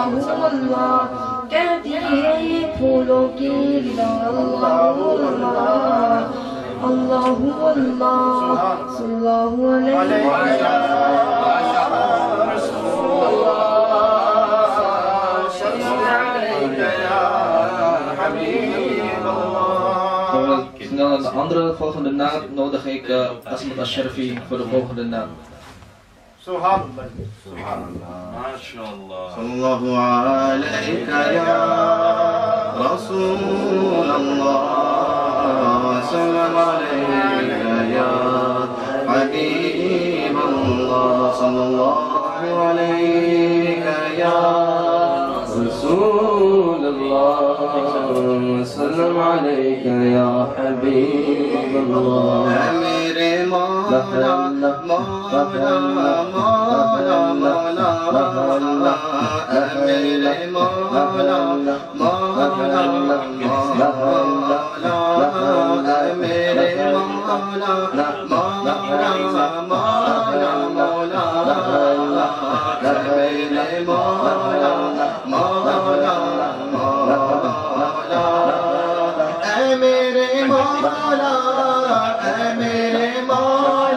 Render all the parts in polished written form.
اللہ کہتی ہے یہ پھولوں کی اللہ اللہ صلی اللہ علیہ Snel naar de andere volgende naam nodig ik Asmat Al-Sharfi voor de volgende naam. Subhanallah. MashaAllah. Sallallahu alayka ya Rasulallah. Sallam alayka ya Habiballah. Sallallahu alayka ya Rasulallah. Sallam alayka ya Habiballah. Mere Mawla Mawla Mawla Mawla Mere Mawla Mawla Mawla Mere Mawla Mawla Mawla Mawla Mere Mawla Mawla Mere Mawla Mere Mawla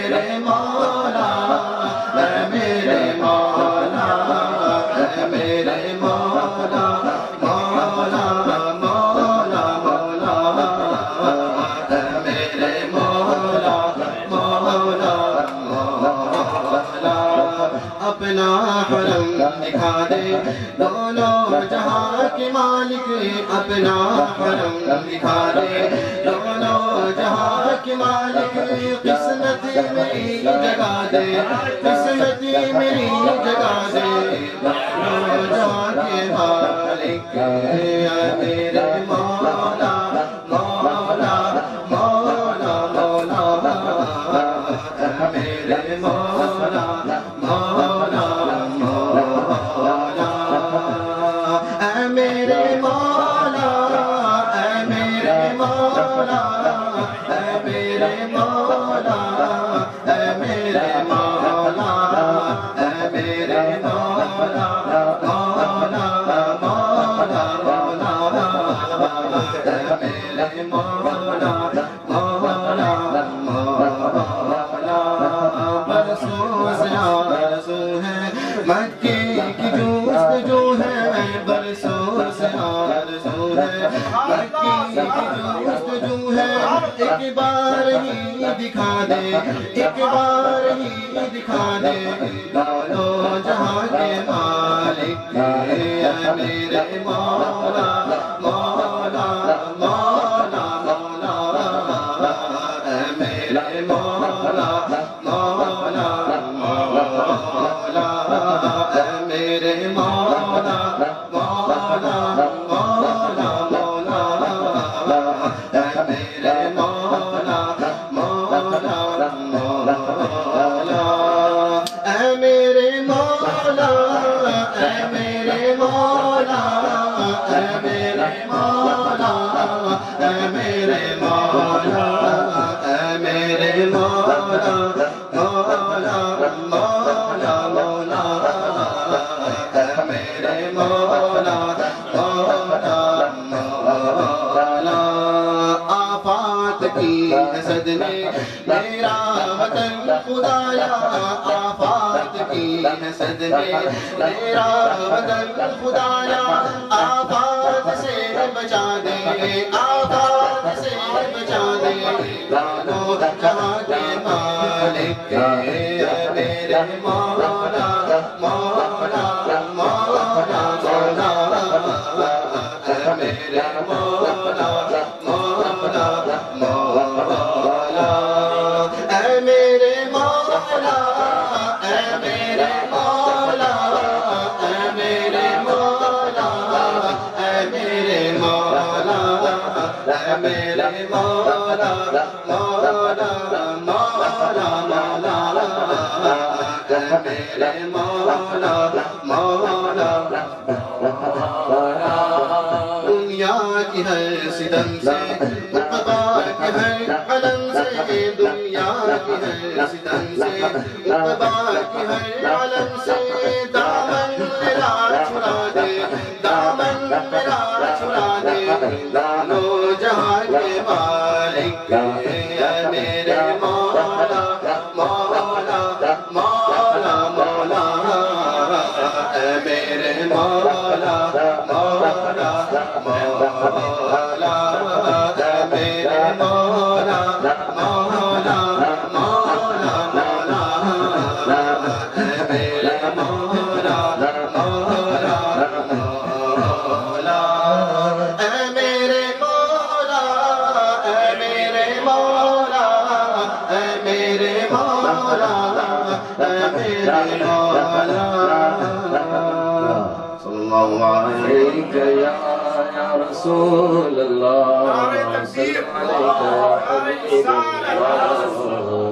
Mere Mawla Mere Mawla Mere Mawla Mawla Mawla Mawla Mere Mawla Mawla Mawla اپنا حرم دکھا دے دونوں جہاں کے مالک اپنا حرم دکھا دے دونوں جہاں کے مالک قسمت میری جگا دے قسمت میری جگا دے دونوں جہاں کے مالک میرے مولا مولا مولا مولا میرے مولا مولا مولا اے میرے مولا اے میرے مولا اے میرے مولا اے میرے مولا اے میرے مولا مولا مولا مولا اے میرے مولا مولا مولا برسوں سے آرزو ہے مکے کی جستجو ہے برسوں سے آرزو ہے مکے کی جستجو ہے ایک بار ہی دکھا دے ایک بار ہی دکھا دے دونوں جہاں کے مالک میرے مولا مولا مولا مولا میرے مولا مولا مولا میرے مولا مولا مولا مولا میرے مولا مولا مولا اے میرے مولا اے میرے مولا اے میرے مولا اے میرے مولا اے میرے مولا مولا مولا مولا اے میرے مولا مولا مولا آفات کی حسد نے میرا وطن خدایا آفات کی حسد نے میرا وطن خدایا آفات سے بچا دے آفات سے بچا دے دونوں جہاں کے مالک میرے مولا مولا مولا مولا میرے مولا مولا مولا اے میرے مولا اے میرے مولا اے میرے مولا اے میرے مولا اے میرے مولا مولا مولا مولا اے میرے مولا مولا دنیا کی ہر ستم سے عقبہ کی ہر علم سے دنیا کی ہر ستم سے عقبہ کی ہر علم سے دامن میرا چھڑا دے دو جہاں کے مالک اے میرے مولا مولا مولا مولا اے میرے مولا مولا مولا اے میرے مولا مولا مولا مولا اے میرے مولا مولا مولا اے میرے مولا اے میرے مولا اے میرے مولا اے میرے مولا صلی اللہ علیہ یا رسول اللہ صلی اللہ علیہ وسلم